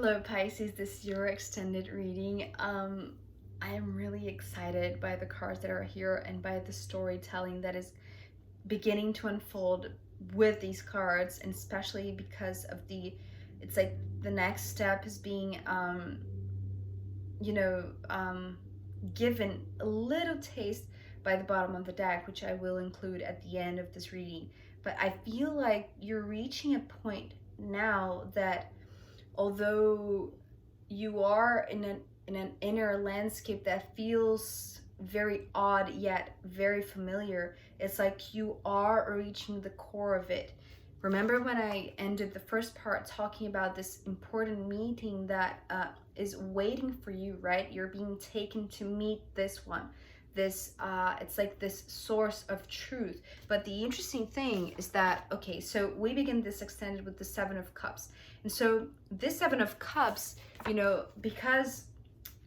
Hello Pisces, this is your extended reading. I am really excited by the cards that are here and by the storytelling that is beginning to unfold with these cards, and especially because of it's like the next step is being, given a little taste by the bottom of the deck, which I will include at the end of this reading. But I feel like you're reaching a point now that although you are in an inner landscape that feels very odd yet very familiar, it's like you are reaching the core of it. Remember when I ended the first part talking about this important meeting that is waiting for you, right? You're being taken to meet this one. This it's like this source of truth. But the interesting thing is that, okay, so we begin this extended with the Seven of Cups. And so this Seven of Cups, because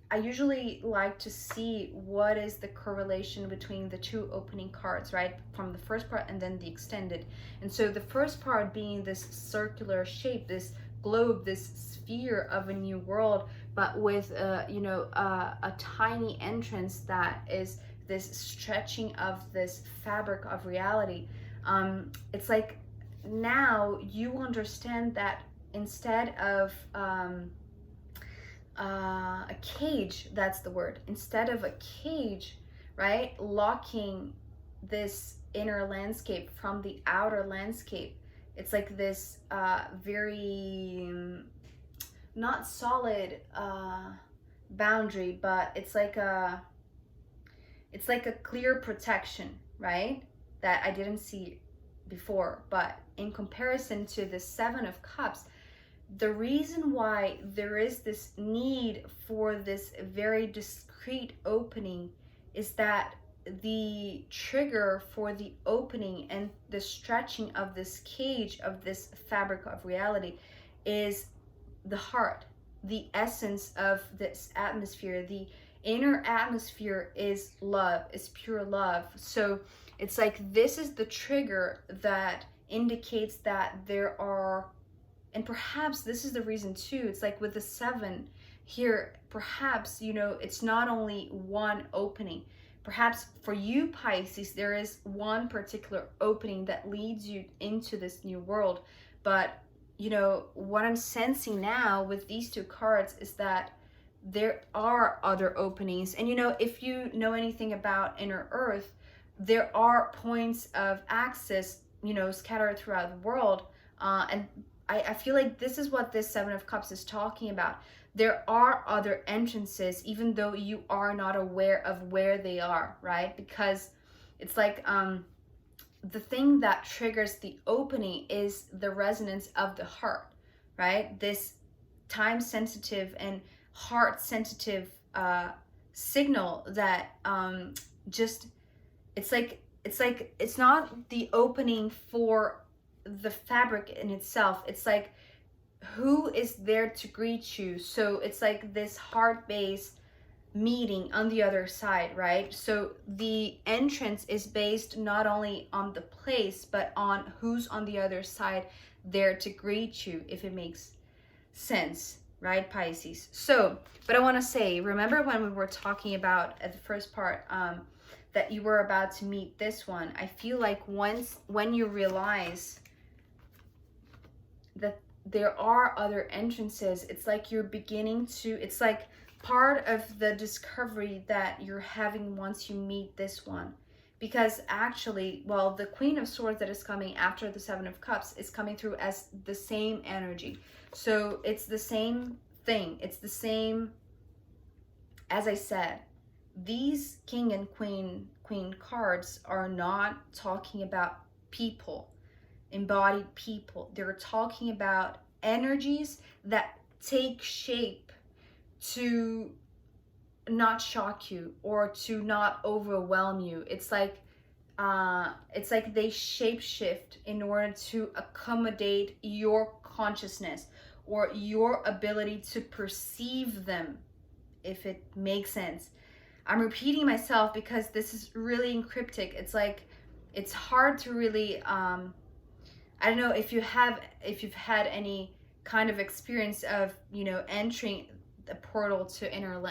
I usually like to see what is the correlation between the two opening cards, right? From the first part and then the extended. And so the first part being this circular shape, this globe, this sphere of a new world, but with a tiny entrance that is this stretching of this fabric of reality. It's like now you understand that instead of a cage, that's the word, instead of a cage, right, locking this inner landscape from the outer landscape, it's like this very not solid boundary, but it's like a clear protection, right, that I didn't see before. But in comparison to the Seven of Cups, the reason why there is this need for this very discreet opening is that the trigger for the opening and the stretching of this cage, of this fabric of reality, is the heart, the essence of this atmosphere. The inner atmosphere is love, is pure love. So it's like this is the trigger that indicates that there are, and perhaps this is the reason too, it's like with the seven here, perhaps, it's not only one opening. Perhaps for you, Pisces, there is one particular opening that leads you into this new world. But, what I'm sensing now with these two cards is that there are other openings. And, if you know anything about inner earth, there are points of access, scattered throughout the world. And I feel like this is what this Seven of Cups is talking about. There are other entrances, even though you are not aware of where they are, right? Because it's like the thing that triggers the opening is the resonance of the heart, right? This time-sensitive and heart-sensitive signal that it's not the opening for the fabric in itself. It's like who is there to greet you. So it's like this heart-based meeting on the other side, right? So the entrance is based not only on the place, but on who's on the other side there to greet you, if it makes sense, right, Pisces? So, but I want to say, remember when we were talking about at the first part that you were about to meet this one? I feel like when you realize that there are other entrances, it's like you're beginning to, it's like part of the discovery that you're having once you meet this one. Because actually, well, the Queen of Swords that is coming after the Seven of Cups is coming through as the same energy. So it's the same thing. It's the same, as I said, these King and Queen cards are not talking about people, embodied people. They're talking about energies that take shape to not shock you or to not overwhelm you. It's like they shapeshift in order to accommodate your consciousness or your ability to perceive them, if it makes sense. I'm repeating myself because this is really cryptic. It's like it's hard to really I don't know if you've had any kind of experience of, you know, entering the portal to inner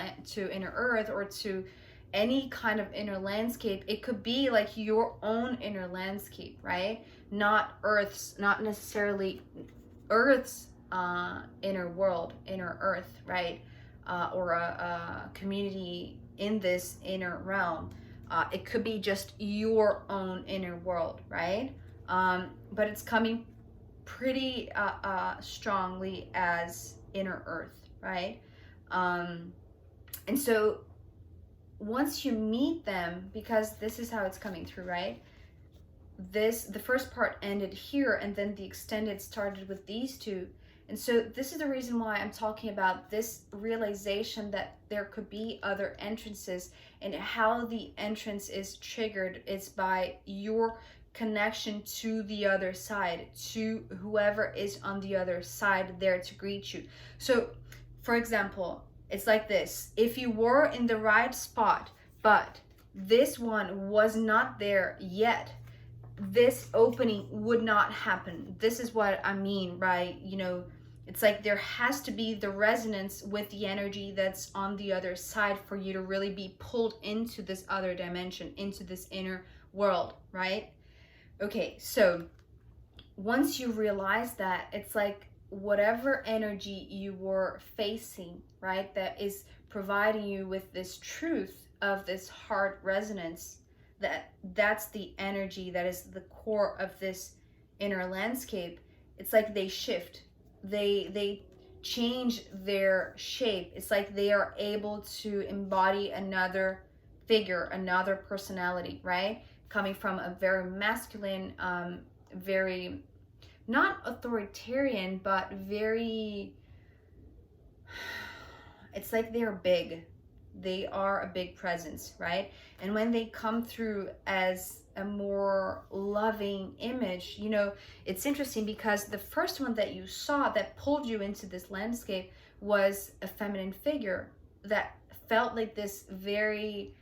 earth, or to any kind of inner landscape. It could be like your own inner landscape, right? Not Earth's, not necessarily Earth's inner world, inner Earth, right? Or a community in this inner realm. It could be just your own inner world, right? But it's coming pretty strongly as inner Earth, right? And so once you meet them, because this is how it's coming through, right? The first part ended here, and then the extended started with these two. And so this is the reason why I'm talking about this realization that there could be other entrances, and how the entrance is triggered is by your connection to the other side, to whoever is on the other side there to greet you. So, for example, it's like this. If you were in the right spot, but this one was not there yet, this opening would not happen. This is what I mean, right? You know, it's like there has to be the resonance with the energy that's on the other side for you to really be pulled into this other dimension, into this inner world, right? Okay, so once you realize that, it's like whatever energy you were facing, right, that is providing you with this truth of this heart resonance, that's the energy that is the core of this inner landscape. It's like they shift, they change their shape. It's like they are able to embody another figure, another personality, right? Coming from a very masculine, very not authoritarian, but very, it's like they're big. They are a big presence, right? And when they come through as a more loving image, you know, it's interesting because the first one that you saw that pulled you into this landscape was a feminine figure that felt like this very,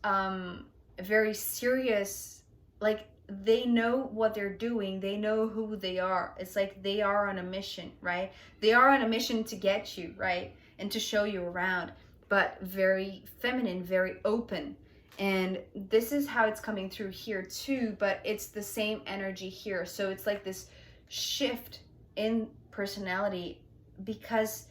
very serious, like they know what they're doing, they know who they are. It's like they are on a mission, right? They are on a mission to get you, right? And to show you around, but very feminine, very open. And this is how it's coming through here too, but it's the same energy here. So it's like this shift in personality because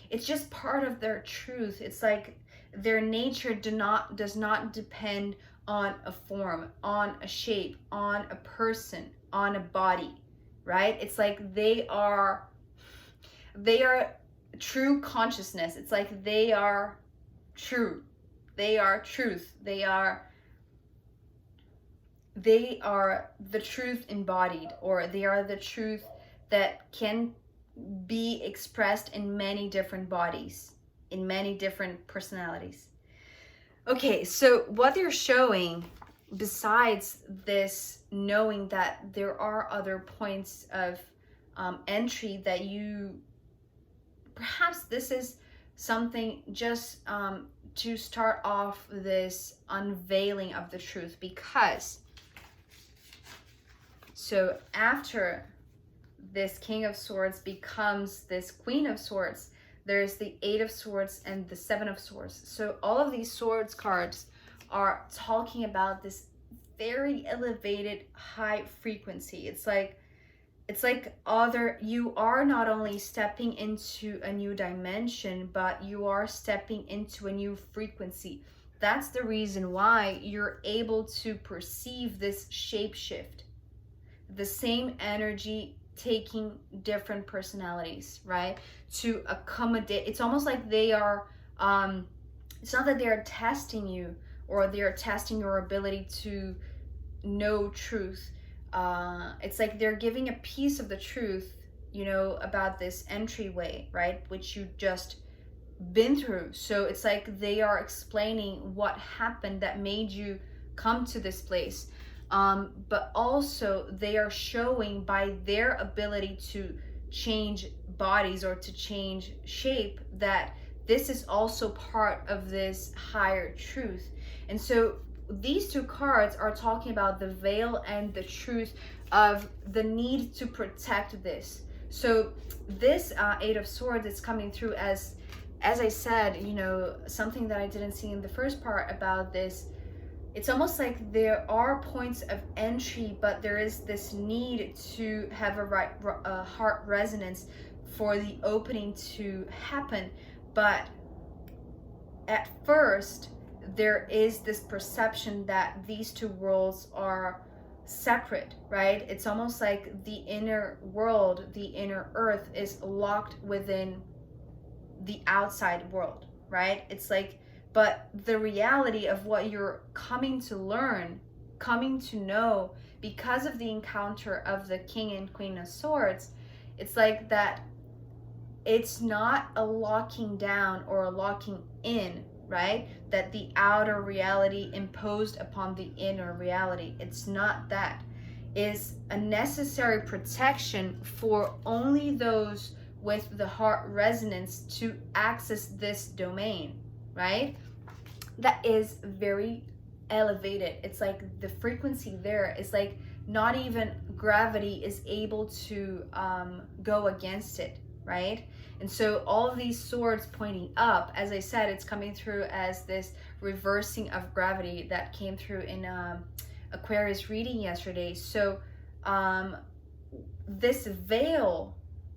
it's just part of their truth. It's like their nature does not depend on a form, on a shape, on a person, on a body, right? It's like they are true consciousness. It's like they are true. They are truth. They are the truth embodied, or they are the truth that can be expressed in many different bodies, in many different personalities. Okay, so what they're showing, besides this knowing that there are other points of entry that you, perhaps this is something just to start off this unveiling of the truth, because so after this King of Swords becomes this Queen of Swords, there's the Eight of Swords and the Seven of Swords. So all of these swords cards are talking about this very elevated high frequency. It's like you are not only stepping into a new dimension, but you are stepping into a new frequency. That's the reason why you're able to perceive this shape shift. The same energy taking different personalities, right? To accommodate. It's almost like they are, it's not that they're testing you or they're testing your ability to know truth. It's like they're giving a piece of the truth, you know, about this entryway, right? Which you just been through. So it's like they are explaining what happened that made you come to this place. But also they are showing by their ability to change bodies or to change shape that this is also part of this higher truth. And so these two cards are talking about the veil and the truth of the need to protect this. So this Eight of Swords is coming through as I said, you know, something that I didn't see in the first part about this. It's almost like there are points of entry, but there is this need to have a heart resonance for the opening to happen. But at first, there is this perception that these two worlds are separate, right? It's almost like the inner world, the inner earth, is locked within the outside world, right? It's like, but the reality of what you're coming to learn, coming to know because of the encounter of the King and Queen of Swords, it's like that it's not a locking down or a locking in, right? That the outer reality imposed upon the inner reality. It's not that. Is a necessary protection for only those with the heart resonance to access this domain, right? That is very elevated. It's like the frequency there is like not even gravity is able to go against it, right? And so all of these swords pointing up, as I said, it's coming through as this reversing of gravity that came through in Aquarius reading yesterday. So this veil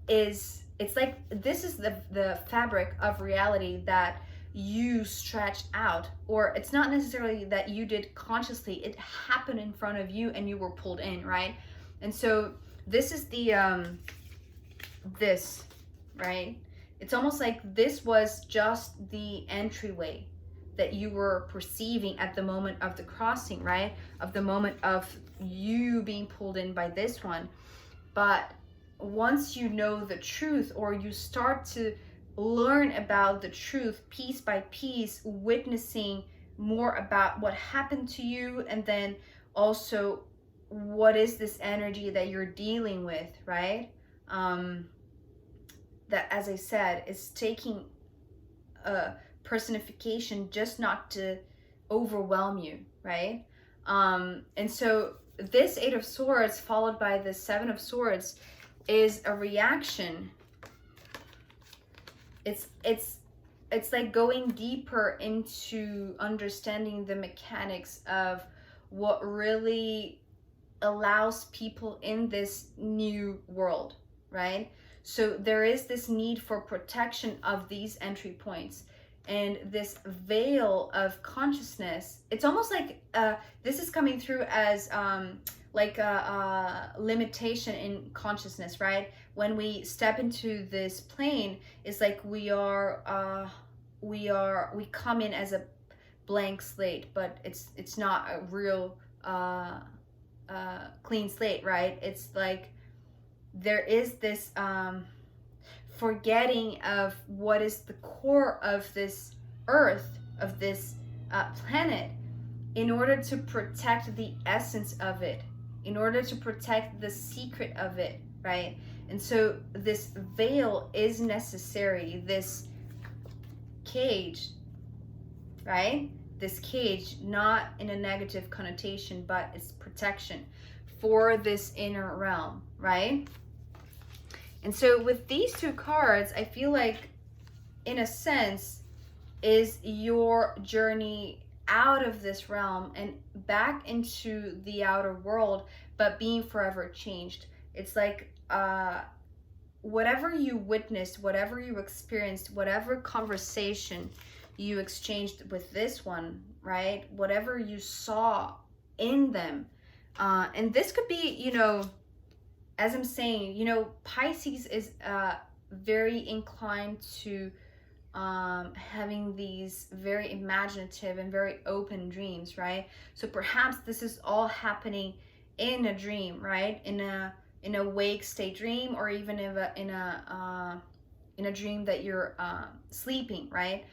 is, it's like this is the fabric of reality that you stretch out, or it's not necessarily that you did consciously, it happened in front of you and you were pulled in, right? And so this is the this, right? It's almost like this was just the entryway that you were perceiving at the moment of the crossing, right? Of the moment of you being pulled in by this one. But once you know the truth, or you start to learn about the truth piece by piece, witnessing more about what happened to you, and then also what is this energy that you're dealing with, right? That, as I said, is taking a personification just not to overwhelm you, right? And so this Eight of Swords followed by the Seven of Swords is a reaction. It's like going deeper into understanding the mechanics of what really allows people in this new world, right? So there is this need for protection of these entry points, and this veil of consciousness. It's almost like this is coming through as like a limitation in consciousness, right? When we step into this plane, it's like we come in as a blank slate, but it's not a real clean slate, right? It's like there is this forgetting of what is the core of this earth, of this planet, in order to protect the essence of it, in order to protect the secret of it, right? And so this veil is necessary, this cage, right? This cage, not in a negative connotation, but it's protection for this inner realm, right? And so with these two cards, I feel like, in a sense, is your journey out of this realm and back into the outer world, but being forever changed. It's like whatever you witnessed, whatever you experienced, whatever conversation you exchanged with this one, right? Whatever you saw in them. And this could be, you know, as I'm saying, you know, Pisces is very inclined to having these very imaginative and very open dreams, right? So perhaps this is all happening in a dream, right? In a wake state dream, or even in a dream that you're sleeping, right?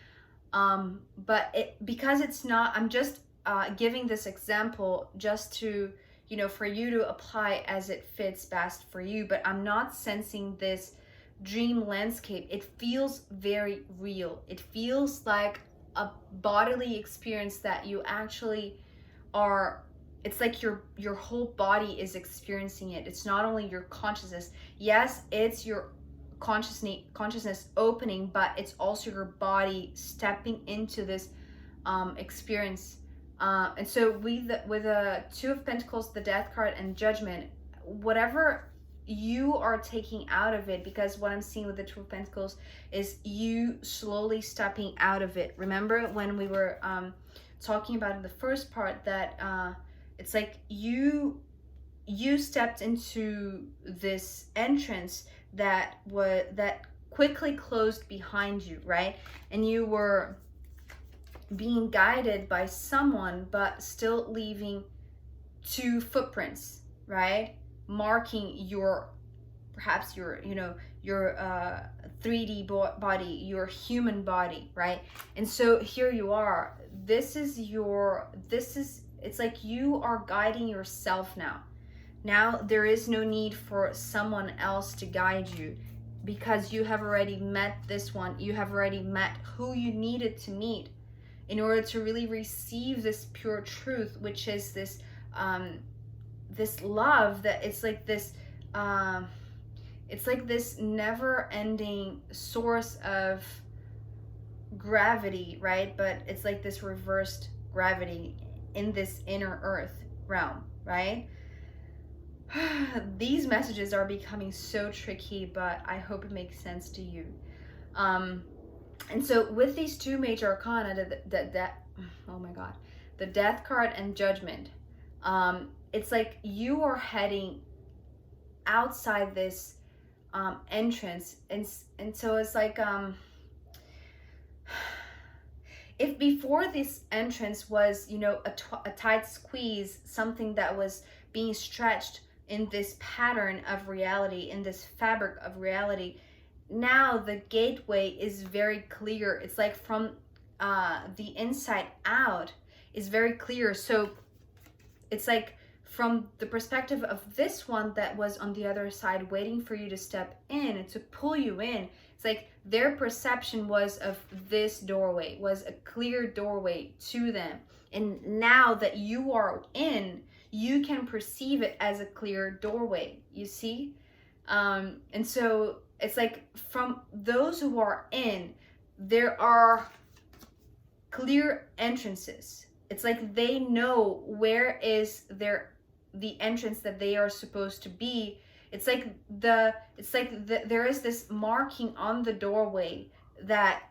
But because it's not, I'm just giving this example just to, you know, for you to apply as it fits best for you. But I'm not sensing this dream landscape. It feels very real. It feels like a bodily experience that you actually are it's like your whole body is experiencing it. It's not only your consciousness. Yes, it's your consciousness opening, but it's also your body stepping into this experience. And so with the Two of Pentacles, the Death card, and Judgment, whatever you are taking out of it, because what I'm seeing with the Two of Pentacles is you slowly stepping out of it. Remember when we were talking about in the first part that it's like you stepped into this entrance that quickly closed behind you, right? And you were being guided by someone, but still leaving two footprints, right? Marking your, perhaps your, you know, your 3D body, your human body, right? And so here you are. It's like you are guiding yourself now. Now there is no need for someone else to guide you, because you have already met this one. You have already met who you needed to meet in order to really receive this pure truth, which is this this love that it's like this never-ending source of gravity, right? But it's like this reversed gravity in this inner earth realm, right? These messages are becoming so tricky, but I hope it makes sense to you. And so with these two major arcana, oh my god, the Death card and Judgment, it's like you are heading outside this entrance, and so it's like if before this entrance was, you know, a tight squeeze, something that was being stretched in this pattern of reality, in this fabric of reality, now the gateway is very clear. It's like from the inside out is very clear. So it's like from the perspective of this one that was on the other side waiting for you to step in and to pull you in, it's like their perception was of this doorway, was a clear doorway to them. And now that you are in, you can perceive it as a clear doorway, you see? And so it's like from those who are in, there are clear entrances. It's like they know where is the entrance that they are supposed to be. It's like there is this marking on the doorway that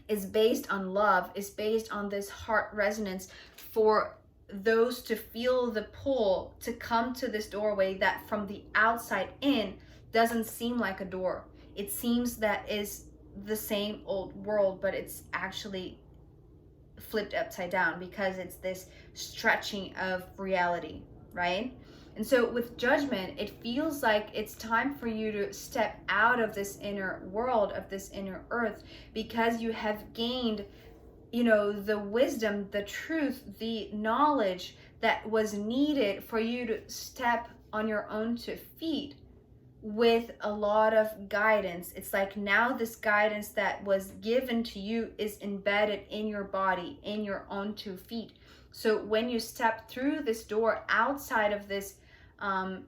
is based on love, is based on this heart resonance for those to feel the pull to come to this doorway that from the outside in doesn't seem like a door. It seems that is the same old world, but it's actually flipped upside down because it's this stretching of reality, right? And so with Judgment, it feels like it's time for you to step out of this inner world, of this inner earth, because you have gained, you know, the wisdom, the truth, the knowledge that was needed for you to step on your own 2 feet with a lot of guidance. It's like now this guidance that was given to you is embedded in your body, in your own 2 feet. So when you step through this door outside of this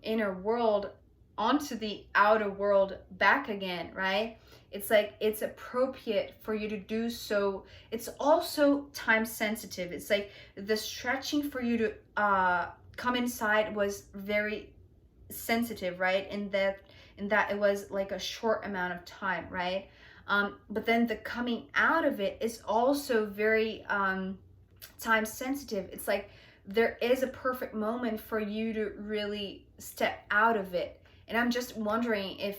inner world onto the outer world back again, right? It's like it's appropriate for you to do so. It's also time sensitive. It's like the stretching for you to come inside was very sensitive, right? In that it was like a short amount of time, right? But then the coming out of it is also very time sensitive. It's like there is a perfect moment for you to really step out of it. And I'm just wondering if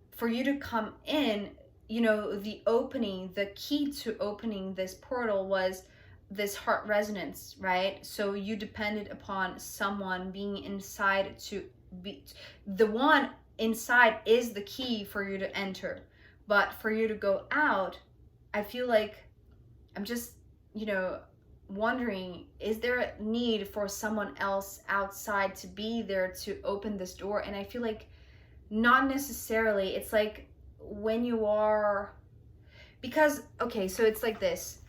for you to come in, you know, the opening, the key to opening this portal was this heart resonance, right? So you depended upon someone being inside to be, the one inside is the key for you to enter. But for you to go out, I feel like I'm just, you know, wondering, is there a need for someone else outside to be there to open this door? And I feel like not necessarily. It's like when you are, because okay, so it's like this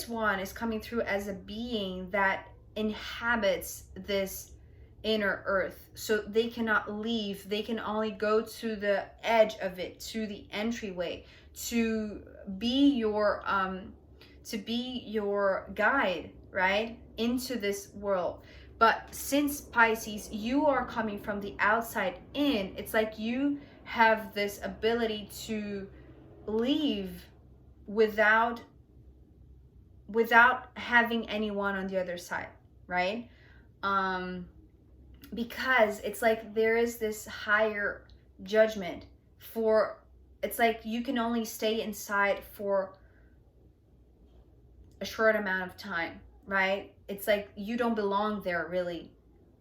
one is coming through as a being that inhabits this inner earth, so they cannot leave. They can only go to the edge of it, to the entryway, to be your guide, right, into this world. But since Pisces, you are coming from the outside in, it's like you have this ability to leave without having anyone on the other side, right? Because it's like there is this higher judgment for, it's like you can only stay inside for a short amount of time, right? It's like you don't belong there really.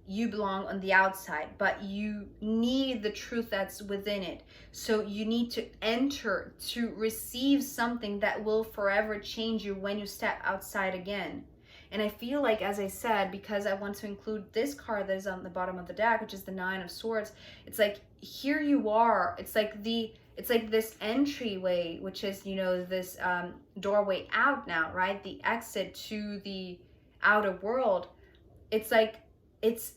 You belong on the outside, but you need the truth that's within it. So you need to enter to receive something that will forever change you when you step outside again. And I feel like, as I said, because I want to include this card that is on the bottom of the deck, which is the Nine of Swords, it's like here you are. It's like this entryway, which is, you know, this doorway out now, right? The exit to the outer world. It's like it's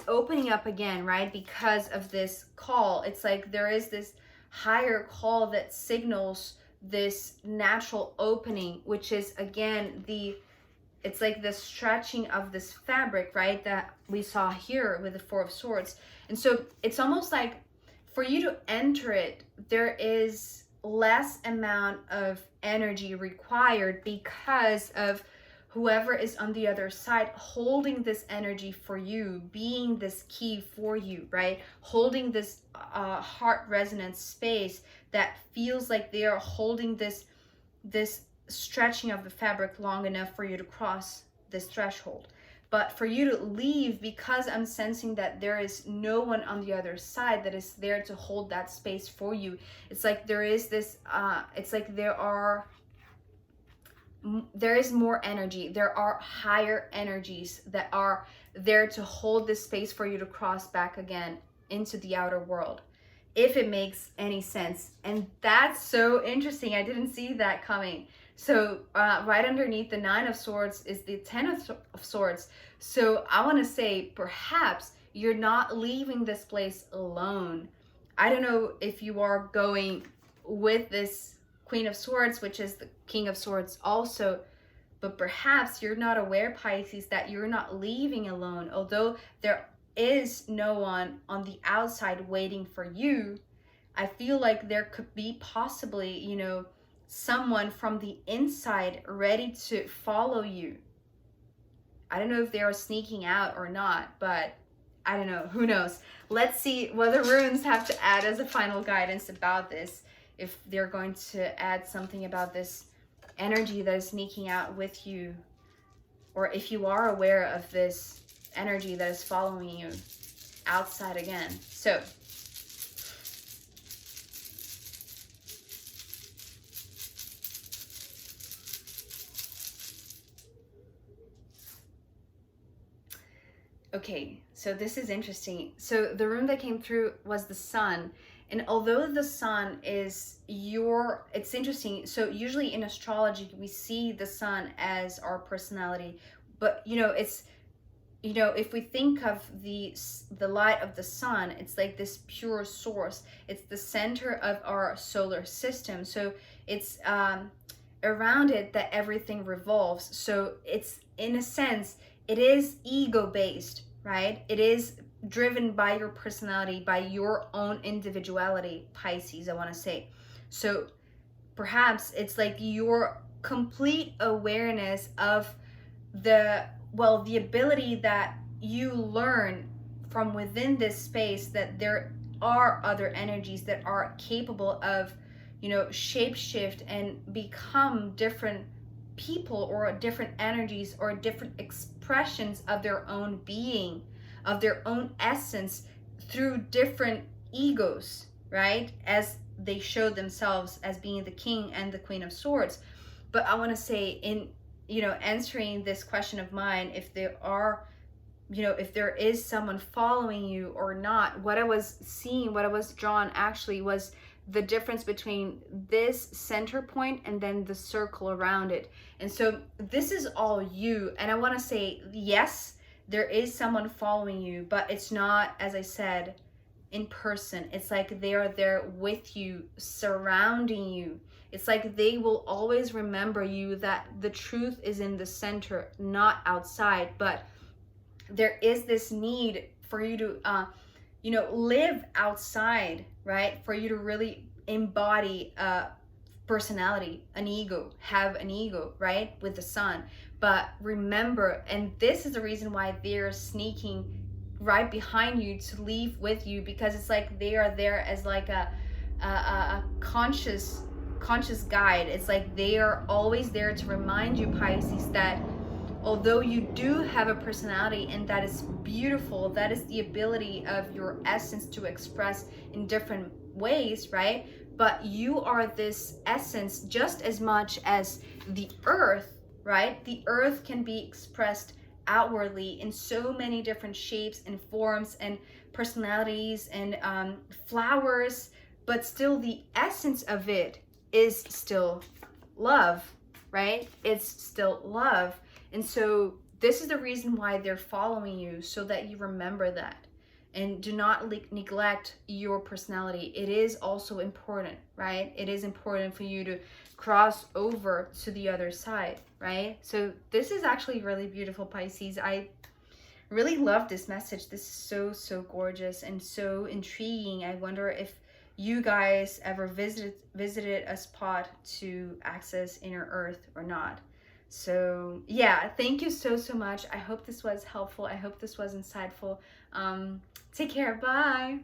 opening up again, right? Because of this call. It's like there is this higher call that signals this natural opening, which is again it's like the stretching of this fabric, right, that we saw here with the Four of Swords. And so it's almost like for you to enter it, there is less amount of energy required because of whoever is on the other side holding this energy for you, being this key for you, right? Holding this heart resonance space that feels like they are holding this stretching of the fabric long enough for you to cross this threshold. But for you to leave, because I'm sensing that there is no one on the other side that is there to hold that space for you. It's like there is this, it's like there is more energy. There are higher energies that are there to hold this space for you to cross back again into the outer world, if it makes any sense. And that's so interesting. I didn't see that coming. So right underneath the Nine of Swords is the Ten of Swords. So I want to say perhaps you're not leaving this place alone. I don't know if you are going with this Queen of Swords, which is the King of Swords also, but perhaps you're not aware, Pisces, that you're not leaving alone. Although there is no one on the outside waiting for you, I feel like there could be possibly, you know, someone from the inside ready to follow you. I don't know if they are sneaking out or not, but I don't know, who knows. Let's see what the runes have to add as a final guidance about this, if they're going to add something about this energy that is sneaking out with you, or if you are aware of this energy that is following you outside again. So okay, so this is interesting. So the rune that came through was the Sun. And although the Sun is it's interesting. So usually in astrology, we see the Sun as our personality. But, you know, it's, you know, if we think of the light of the Sun, it's like this pure source. It's the center of our solar system. So it's around it that everything revolves. So it's, in a sense, it is ego-based, right? It is driven by your personality, by your own individuality, Pisces, I want to say. So perhaps it's like your complete awareness of the ability that you learn from within this space that there are other energies that are capable of, you know, shapeshift and become different people or different energies or different expressions of their own being, of their own essence through different egos, right? As they show themselves as being the King and the Queen of Swords. But I want to say, in, you know, answering this question of mine, if there are, you know, if there is someone following you or not, what I was seeing, what I was drawn actually was the difference between this center point and then the circle around it. And so this is all you. And I want to say, yes, there is someone following you, but it's not, as I said, in person. It's like they are there with you, surrounding you. It's like they will always remember you, that the truth is in the center, not outside. But there is this need for you to live outside, right? For you to really embody a personality, an ego, have an ego, right? With the sun. But remember, and this is the reason why they're sneaking right behind you to leave with you, because it's like they are there as like a conscious guide. It's like they are always there to remind you, Pisces, that although you do have a personality, and that is beautiful, that is the ability of your essence to express in different ways, right? But you are this essence just as much as the earth, right? The earth can be expressed outwardly in so many different shapes and forms and personalities and flowers, but still the essence of it is still love, right? It's still love. And so this is the reason why they're following you, so that you remember that. And do not neglect your personality. It is also important, right? It is important for you to cross over to the other side, right? So this is actually really beautiful, Pisces. I really love this message. This is so gorgeous and so intriguing. I wonder if you guys ever visited a spot to access inner earth or not. So yeah, thank you so much. I hope this was helpful. I hope this was insightful. Take care. Bye.